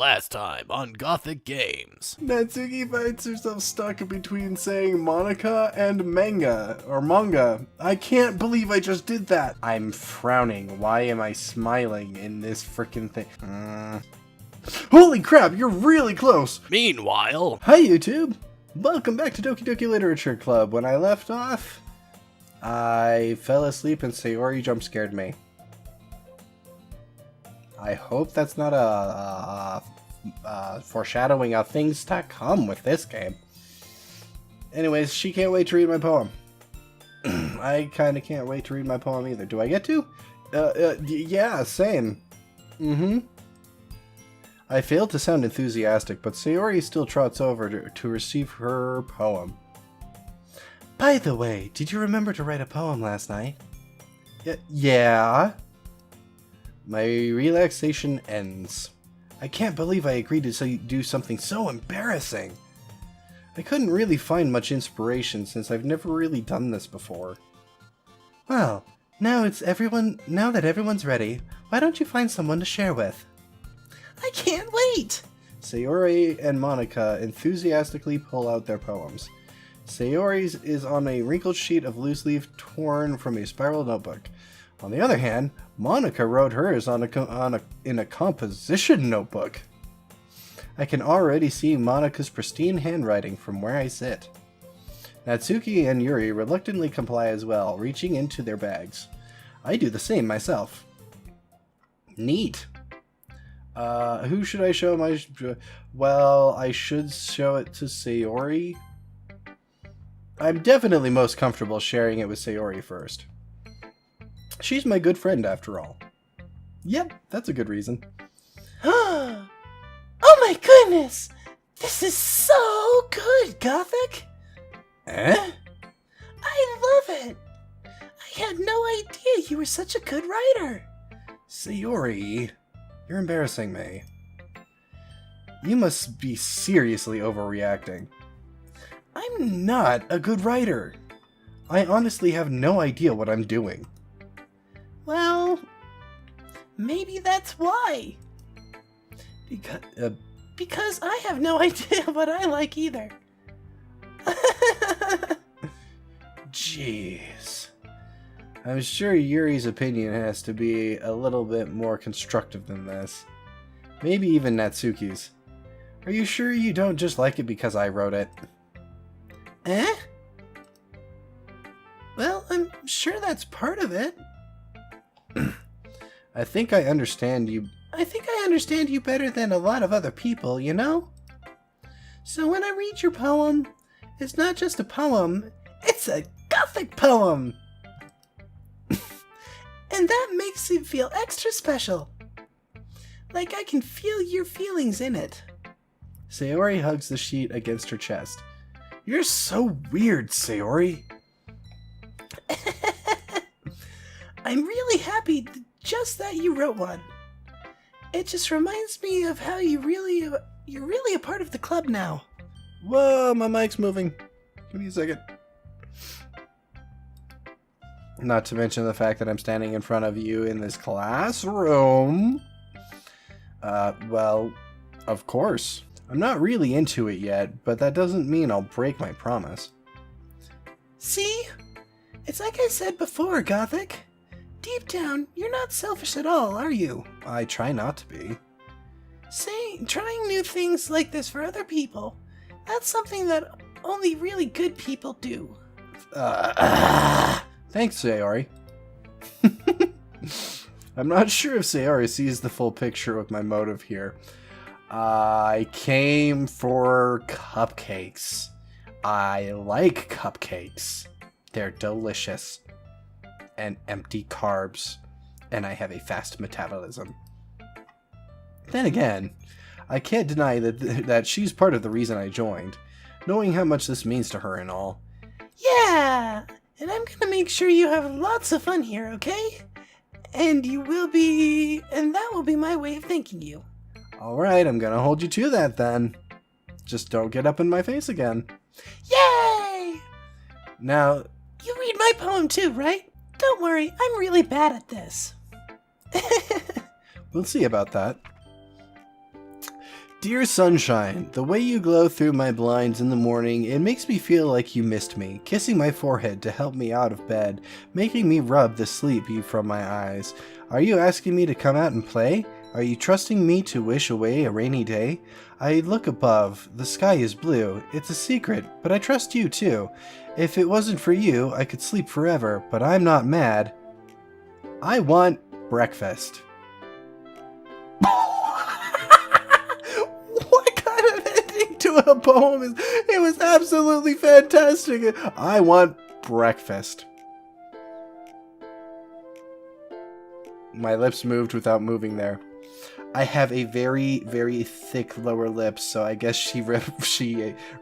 Last time on Gothic Games. Natsuki finds herself stuck between saying Monika and manga. I can't believe I just did that. I'm frowning. Why am I smiling in this frickin' thing? Holy crap, you're really close. Meanwhile... Hi YouTube. Welcome back to Doki Doki Literature Club. When I left off, I fell asleep and Sayori jump scared me. I hope that's not a foreshadowing of things to come with this game. Anyways, she can't wait to read my poem. I kind of can't wait to read my poem either. Do I get to? Yeah, same. I failed to sound enthusiastic, but Sayori still trots over to receive her poem. By the way, did you remember to write a poem last night? Yeah. My relaxation ends. I can't believe I agreed to do something so embarrassing. I couldn't really find much inspiration since I've never really done this before. Well, now that everyone's ready, why don't you find someone to share with? I can't wait! Sayori and Monika enthusiastically pull out their poems. Sayori's is on a wrinkled sheet of loose leaf torn from a spiral notebook. On the other hand, Monika wrote hers in a composition notebook. I can already see Monika's pristine handwriting from where I sit. Natsuki and Yuri reluctantly comply as well, reaching into their bags. I do the same myself. Neat. Who should I show my... Well, I should show it to Sayori. I'm definitely most comfortable sharing it with Sayori first. She's my good friend, after all. Yep, that's a good reason. Oh my goodness! This is so good, Gothyk! Eh? I love it! I had no idea you were such a good writer! Sayori, you're embarrassing me. You must be seriously overreacting. I'm not a good writer. I honestly have no idea what I'm doing. Well, maybe that's why. Because I have no idea what I like either. Jeez. I'm sure Yuri's opinion has to be a little bit more constructive than this. Maybe even Natsuki's. Are you sure you don't just like it because I wrote it? Eh? Well, I'm sure that's part of it. I think I understand you. I think I understand you better than a lot of other people, you know? So when I read your poem, it's not just a poem, it's a Gothic poem! And that makes it feel extra special. Like I can feel your feelings in it. Sayori hugs the sheet against her chest. You're so weird, Sayori. I'm really happy just that you wrote one. It just reminds me of how you're really a part of the club now. Whoa, my mic's moving. Give me a second. Not to mention the fact that I'm standing in front of you in this classroom. Well, of course. I'm not really into it yet, but that doesn't mean I'll break my promise. See? It's like I said before, Gothyk. Deep down, you're not selfish at all, are you? I try not to be. Trying new things like this for other people, that's something that only really good people do. Thanks, Sayori. I'm not sure if Sayori sees the full picture of my motive here. I came for cupcakes. I like cupcakes. They're delicious. And empty carbs. And I have a fast metabolism. Then again, I can't deny that she's part of the reason I joined, knowing how much this means to her and all. Yeah! And I'm gonna make sure you have lots of fun here, okay? And that will be my way of thanking you. Alright, I'm gonna hold you to that then. Just don't get up in my face again. Yay! Now... You read my poem too, right? Don't worry, I'm really bad at this. We'll see about that. Dear Sunshine, the way you glow through my blinds in the morning, it makes me feel like you missed me, kissing my forehead to help me out of bed, making me rub the sleep from my eyes. Are you asking me to come out and play? Are you trusting me to wish away a rainy day? I look above. The sky is blue. It's a secret, but I trust you too. If it wasn't for you, I could sleep forever, but I'm not mad. I want breakfast. What kind of ending to a poem is? It was absolutely fantastic. I want breakfast. My lips moved without moving there. I have a very, very thick lower lip, so I guess she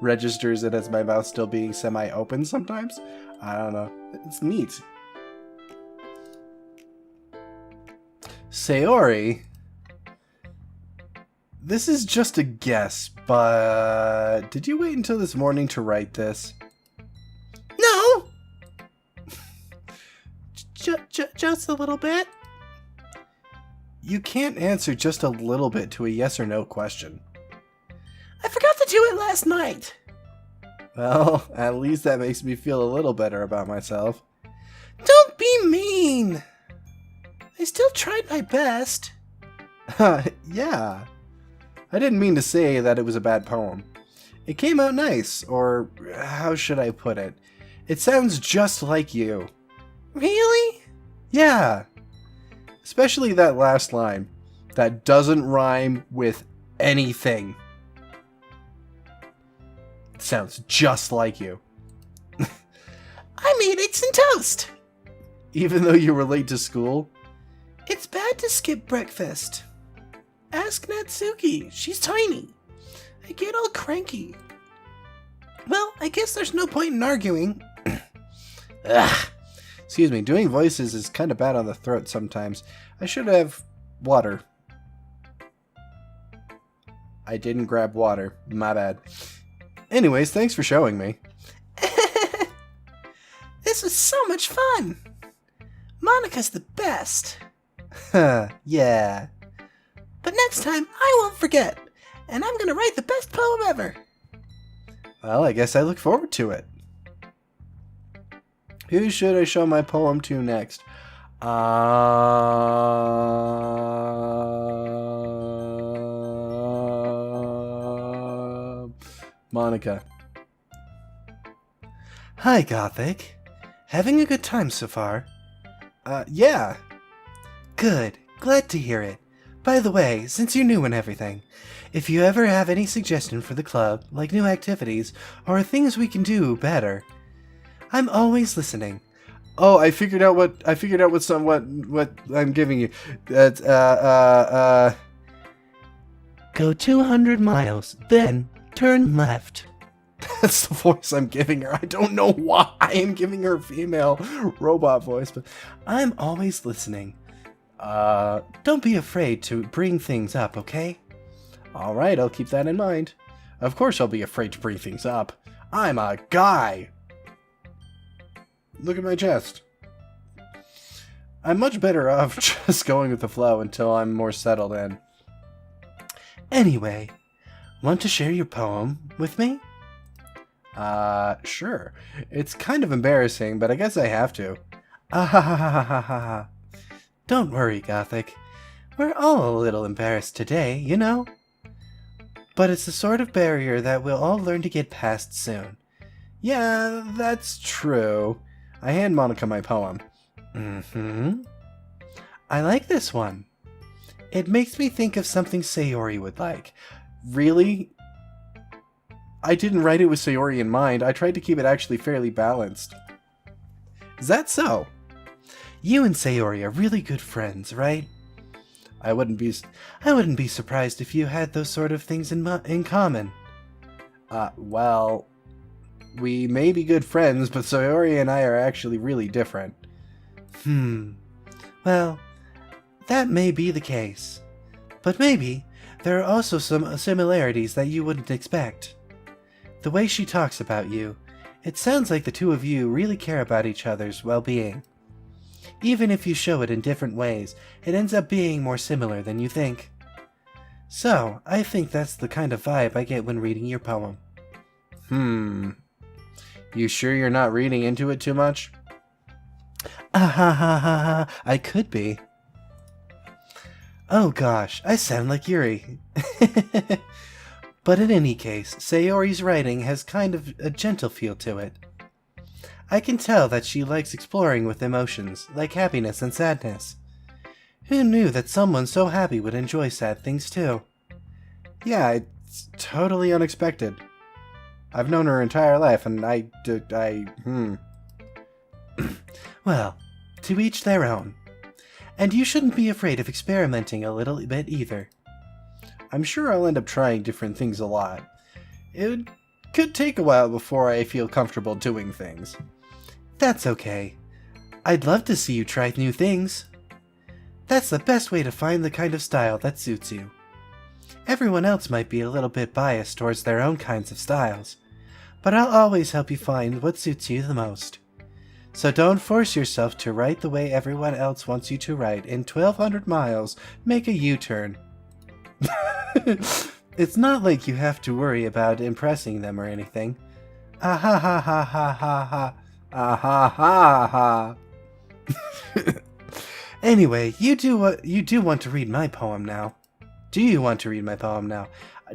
registers it as my mouth still being semi-open sometimes. I don't know. It's neat. Sayori, this is just a guess, but did you wait until this morning to write this? No! Just a little bit. You can't answer just a little bit to a yes or no question. I forgot to do it last night. Well, at least that makes me feel a little better about myself. Don't be mean. I still tried my best. Yeah. I didn't mean to say that it was a bad poem. It came out nice, or how should I put it? It sounds just like you. Really? Yeah. Especially that last line. That doesn't rhyme with anything. It sounds just like you. I made eggs and toast. Even though you were late to school? It's bad to skip breakfast. Ask Natsuki. She's tiny. I get all cranky. Well, I guess there's no point in arguing. Ugh. Excuse me, doing voices is kind of bad on the throat sometimes. I should have water. I didn't grab water. My bad. Anyways, thanks for showing me. This was so much fun. Monika's the best. Yeah. But next time, I won't forget. And I'm gonna write the best poem ever. Well, I guess I look forward to it. Who should I show my poem to next? Monika. Hi, Gothyk. Having a good time so far? Yeah. Good. Glad to hear it. By the way, since you're new and everything, if you ever have any suggestion for the club, like new activities, or things we can do better, I'm always listening. Oh, I figured out what I'm giving you. That's Go 200 miles, then turn left. That's the voice I'm giving her. I don't know why I am giving her a female robot voice, but I'm always listening. Don't be afraid to bring things up, okay? Alright, I'll keep that in mind. Of course I'll be afraid to bring things up. I'm a guy! Look at my chest. I'm much better off just going with the flow until I'm more settled in. Anyway, want to share your poem with me? Sure. It's kind of embarrassing, but I guess I have to. Ah. Don't worry, Gothyk. We're all a little embarrassed today, you know? But it's the sort of barrier that we'll all learn to get past soon. Yeah, that's true. I hand Monika my poem. I like this one. It makes me think of something Sayori would like. Really? I didn't write it with Sayori in mind. I tried to keep it actually fairly balanced. Is that so? You and Sayori are really good friends, right? I wouldn't be surprised if you had those sort of things in common. Well, we may be good friends, but Sayori and I are actually really different. Well, that may be the case. But maybe there are also some similarities that you wouldn't expect. The way she talks about you, it sounds like the two of you really care about each other's well-being. Even if you show it in different ways, it ends up being more similar than you think. So, I think that's the kind of vibe I get when reading your poem. You sure you're not reading into it too much? Ah ha ha ha ha, I could be. Oh gosh, I sound like Yuri. But in any case, Sayori's writing has kind of a gentle feel to it. I can tell that she likes exploring with emotions, like happiness and sadness. Who knew that someone so happy would enjoy sad things too? Yeah, it's totally unexpected. I've known her entire life, and Well, to each their own. And you shouldn't be afraid of experimenting a little bit either. I'm sure I'll end up trying different things a lot. It could take a while before I feel comfortable doing things. That's okay. I'd love to see you try new things. That's the best way to find the kind of style that suits you. Everyone else might be a little bit biased towards their own kinds of styles, but I'll always help you find what suits you the most. So don't force yourself to write the way everyone else wants you to write. In 1,200 miles, make a U-turn. It's not like you have to worry about impressing them or anything. Ah ha ha ha ha ha ha. Ah ha ha ha. Anyway, you do want to read my poem now. Do you want to read my poem now?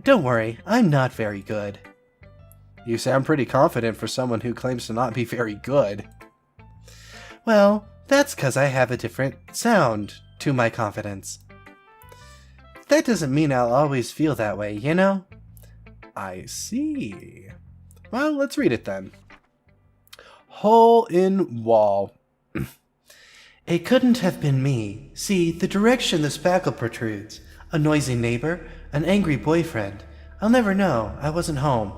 Don't worry, I'm not very good. You sound pretty confident for someone who claims to not be very good. Well, that's 'cause I have a different sound to my confidence. That doesn't mean I'll always feel that way, you know? I see. Well, let's read it then. Hole in wall. It couldn't have been me. See, the direction the spackle protrudes. A noisy neighbor, an angry boyfriend. I'll never know. I wasn't home.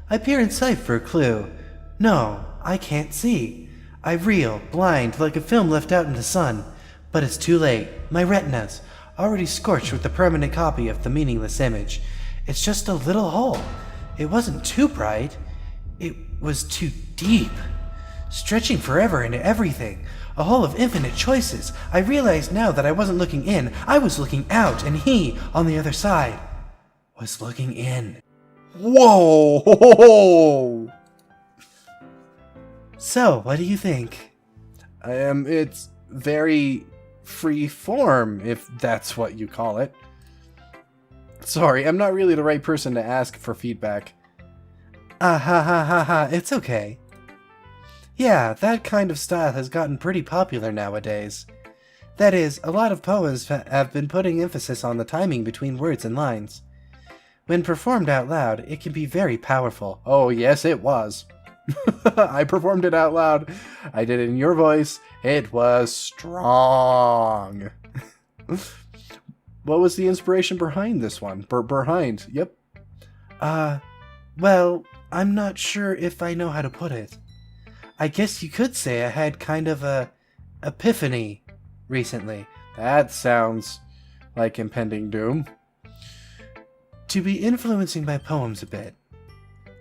I peer in sight for a clue. No, I can't see. I reel, blind, like a film left out in the sun. But it's too late. My retinas, already scorched with the permanent copy of the meaningless image. It's just a little hole. It wasn't too bright. It was too deep. Stretching forever into everything. A hole of infinite choices. I realized now that I wasn't looking in. I was looking out, and he, on the other side, was looking in. Whoa! So, what do you think? It's very free form, if that's what you call it. Sorry, I'm not really the right person to ask for feedback. Ah ha ha ha ha, it's okay. Yeah, that kind of style has gotten pretty popular nowadays. That is, a lot of poems have been putting emphasis on the timing between words and lines. When performed out loud, it can be very powerful. Oh, yes, it was. I performed it out loud. I did it in your voice. It was strong. What was the inspiration behind this one? Yep. Well, I'm not sure if I know how to put it. I guess you could say I had kind of a epiphany recently. That sounds like impending doom. To be influencing my poems a bit.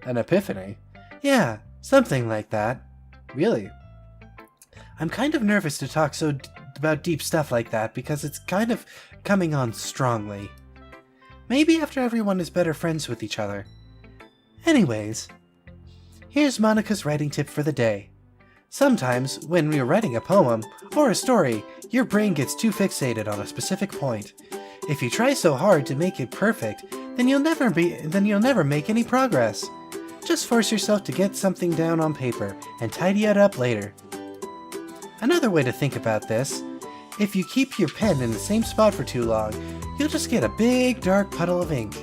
An epiphany? Yeah, something like that. Really? I'm kind of nervous to talk about deep stuff like that because it's kind of coming on strongly. Maybe after everyone is better friends with each other. Anyways, here's Monika's writing tip for the day. Sometimes, when you're writing a poem or a story, your brain gets too fixated on a specific point. If you try so hard to make it perfect, then you'll never make any progress. Just force yourself to get something down on paper and tidy it up later. Another way to think about this, if you keep your pen in the same spot for too long, you'll just get a big dark puddle of ink.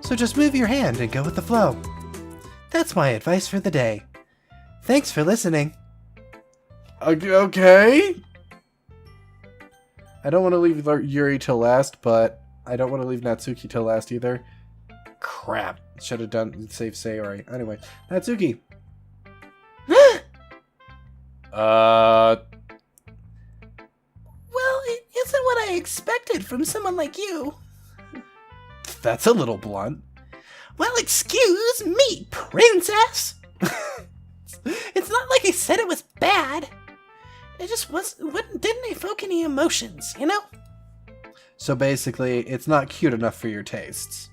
So just move your hand and go with the flow. That's my advice for the day. Thanks for listening. Okay. I don't want to leave Yuri till last, but I don't want to leave Natsuki till last either. Crap. Should have done save Sayori. Anyway, Natsuki. Well, it isn't what I expected from someone like you. That's a little blunt. Well, excuse me, princess. It's not like I said it was bad. It just didn't evoke any emotions, you know? So basically, it's not cute enough for your tastes.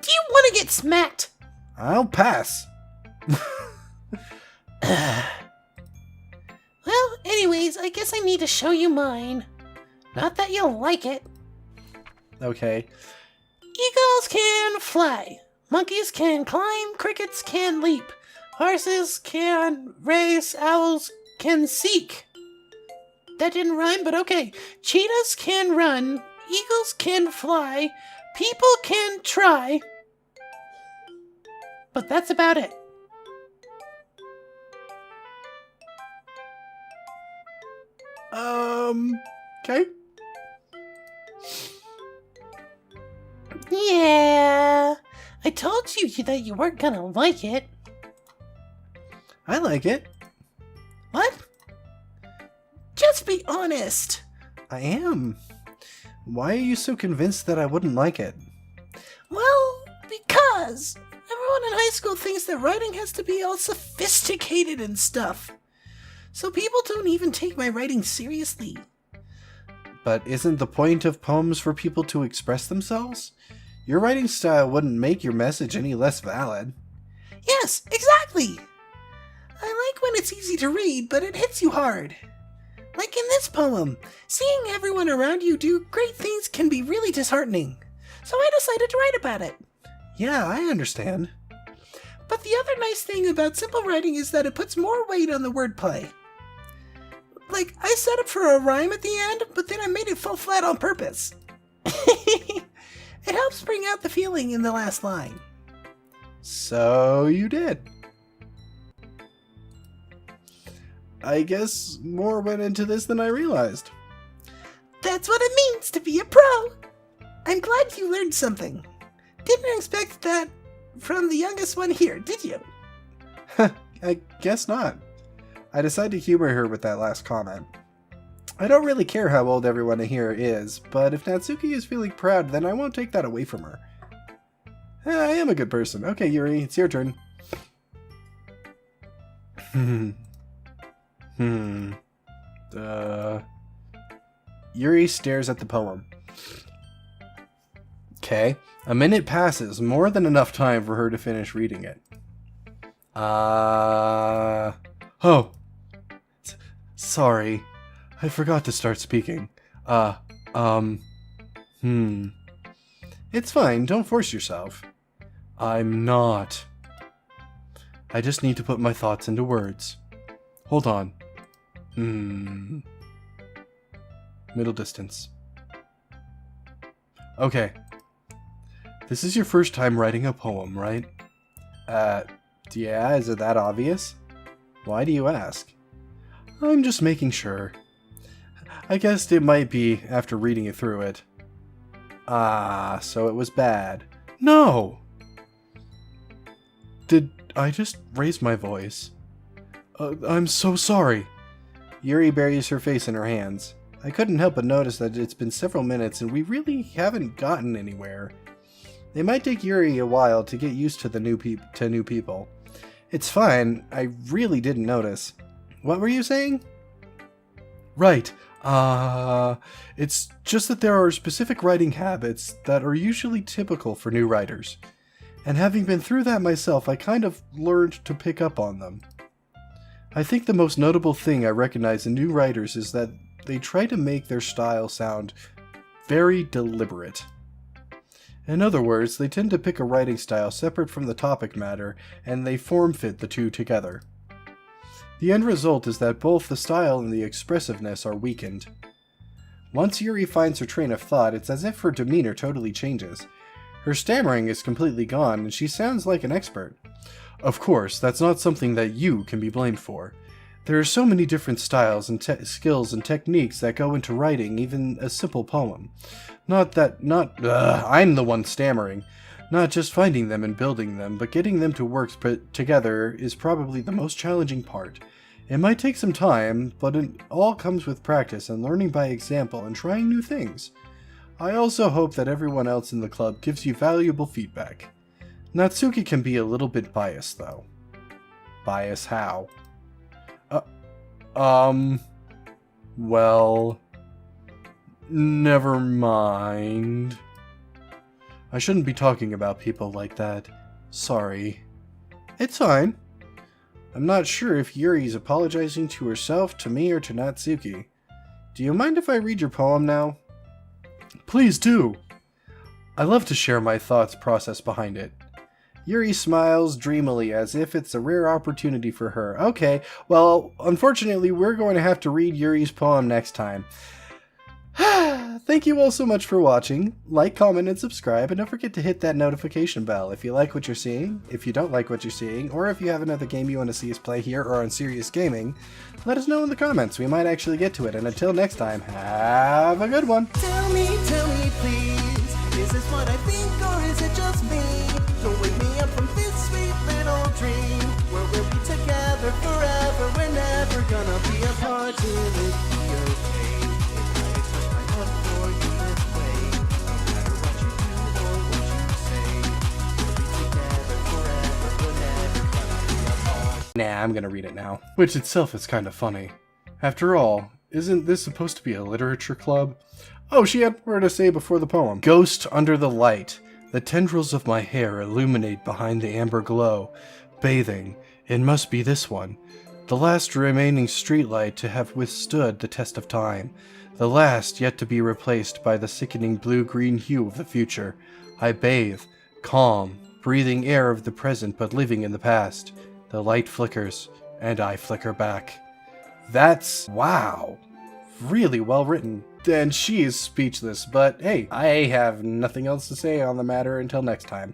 Do you want to get smacked? I'll pass. Well, anyways, I guess I need to show you mine. Not that you'll like it. Okay. Eagles can fly. Monkeys can climb. Crickets can leap. Horses can race. Owls can seek. That didn't rhyme, but okay. Cheetahs can run. Eagles can fly. People can try. But that's about it. Okay. Yeah. I told you that you weren't gonna like it. I like it. What? Just be honest. I am. Why are you so convinced that I wouldn't like it? Well, because everyone in high school thinks that writing has to be all sophisticated and stuff. So people don't even take my writing seriously. But isn't the point of poems for people to express themselves? Your writing style wouldn't make your message any less valid. Yes, exactly. I like when it's easy to read, but it hits you hard. Like in this poem, seeing everyone around you do great things can be really disheartening. So I decided to write about it. Yeah, I understand. But the other nice thing about simple writing is that it puts more weight on the wordplay. Like, I set up for a rhyme at the end, but then I made it fall flat on purpose. It helps bring out the feeling in the last line. So you did. I guess more went into this than I realized. That's what it means to be a pro. I'm glad you learned something. Didn't expect that from the youngest one here, did you? I guess not. I decided to humor her with that last comment. I don't really care how old everyone here is, but if Natsuki is feeling proud, then I won't take that away from her. I am a good person. Okay, Yuri, it's your turn. Yuri stares at the poem. Okay, a minute passes, more than enough time for her to finish reading it. Sorry. I forgot to start speaking. It's fine, don't force yourself. I'm not. I just need to put my thoughts into words. Hold on. Middle distance. Okay. This is your first time writing a poem, right? Yeah, is it that obvious? Why do you ask? I'm just making sure. I guessed it might be after reading it through it. Ah, so it was bad. No! Did I just raise my voice? I'm so sorry. Yuri buries her face in her hands. I couldn't help but notice that it's been several minutes and we really haven't gotten anywhere. It might take Yuri a while to get used to the new people. It's fine, I really didn't notice. What were you saying? Right, it's just that there are specific writing habits that are usually typical for new writers. And having been through that myself, I kind of learned to pick up on them. I think the most notable thing I recognize in new writers is that they try to make their style sound very deliberate. In other words, they tend to pick a writing style separate from the topic matter, and they form-fit the two together. The end result is that both the style and the expressiveness are weakened. Once Yuri finds her train of thought, it's as if her demeanor totally changes. Her stammering is completely gone, and she sounds like an expert. Of course, that's not something that you can be blamed for. There are so many different styles and skills and techniques that go into writing even a simple poem. I'm the one stammering. Not just finding them and building them, but getting them to work together is probably the most challenging part. It might take some time, but it all comes with practice and learning by example and trying new things. I also hope that everyone else in the club gives you valuable feedback. Natsuki can be a little bit biased, though. Bias how? Well... Never mind. I shouldn't be talking about people like that. Sorry. It's fine. I'm not sure if Yuri's apologizing to herself, to me, or to Natsuki. Do you mind if I read your poem now? Please do. I love to share my thoughts process behind it. Yuri smiles dreamily as if it's a rare opportunity for her. Okay, well, unfortunately, we're going to have to read Yuri's poem next time. Thank you all so much for watching. Like, comment, and subscribe, and don't forget to hit that notification bell if you like what you're seeing, if you don't like what you're seeing, or if you have another game you want to see us play here or on Serious Gaming. Let us know in the comments. We might actually get to it, and until next time, have a good one. Tell me please, is this what I think or is it just me? Don't wake me up from this sweet little dream, where we'll be together forever, we're never gonna be apart, will it be okay? If I express my love for you this way, no matter what you do or what you say, we'll be together forever, we're never gonna be apart. Nah, I'm gonna read it now. Which itself is kind of funny. After all, isn't this supposed to be a literature club? Oh, she had more to say before the poem. Ghost under the light. The tendrils of my hair illuminate behind the amber glow. Bathing. It must be this one. The last remaining streetlight to have withstood the test of time. The last yet to be replaced by the sickening blue-green hue of the future. I bathe. Calm. Breathing air of the present but living in the past. The light flickers, and I flicker back. That's... wow. Really well written. And she is speechless, but hey, I have nothing else to say on the matter until next time.